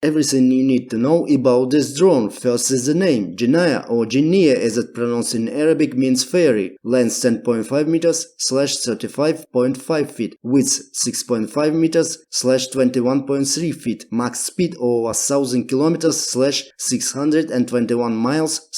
Everything you need to know about this drone. First is the name. Jeniah or Jeniah as it pronounced in Arabic means fairy. Length 10.5 meters / 35.5 feet. Width 6.5 meters / 21.3 feet. Max speed over 1000 kilometers / 621 miles /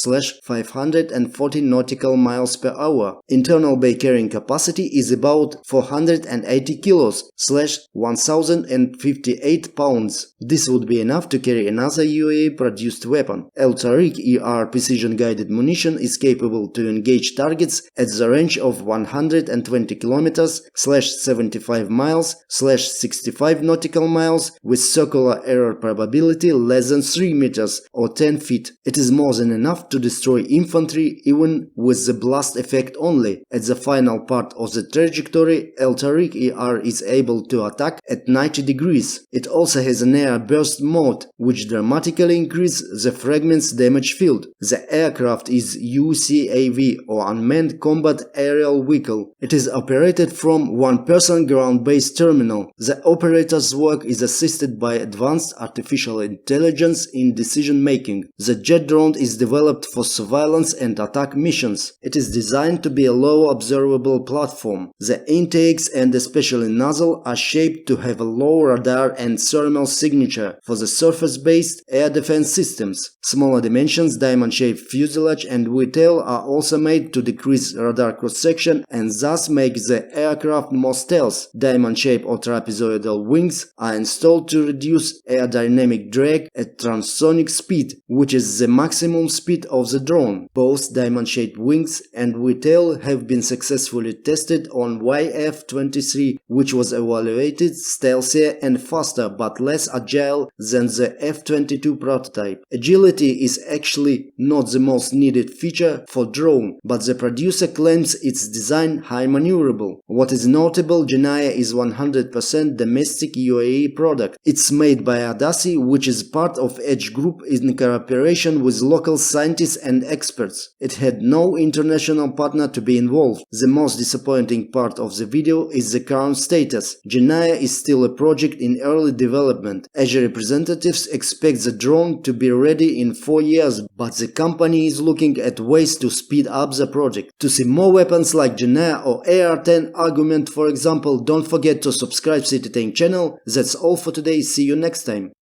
540 nautical miles per hour. Internal bay carrying capacity is about 480 kilos / 1058 pounds. This would be enough to carry another UAE-produced weapon. L-Tariq ER precision-guided munition is capable to engage targets at the range of 120 kilometers / 75 miles / 65 nautical miles with circular error probability less than 3 meters or 10 feet. It is more than enough to destroy infantry even with the blast effect only. At the final part of the trajectory, L-Tariq ER is able to attack at 90 degrees. It also has an air burst mode, which dramatically increases the fragment's damage field. The aircraft is UCAV or Unmanned Combat Aerial Vehicle. It is operated from one-person ground-based terminal. The operator's work is assisted by advanced artificial intelligence in decision-making. The jet drone is developed for surveillance and attack missions. It is designed to be a low observable platform. The intakes and especially nozzle are shaped to have a low radar and thermal signature for the surface-based air defense systems. Smaller dimensions, diamond-shaped fuselage and tail are also made to decrease radar cross-section and thus make the aircraft more stealth. Diamond-shaped or trapezoidal wings are installed to reduce aerodynamic drag at transonic speed, which is the maximum speed of the drone. Both diamond-shaped wings and tail have been successfully tested on YF-23, which was evaluated stealthier and faster but less agile than the F-22 prototype. Agility is actually not the most needed feature for drone, but the producer claims its design high maneuverable. What is notable, Jeniah is 100% domestic UAE product. It's made by Adasi, which is part of Edge Group in cooperation with local scientists and experts. It had no international partner to be involved. The most disappointing part of the video is the current status. Jeniah is still a project in early development. Azure representatives expect the drone to be ready in 4 years, but the company is looking at ways to speed up the project. To see more weapons like Jeniah or AR-10 Argument, for example, don't forget to subscribe to the channel. That's all for today. See you next time.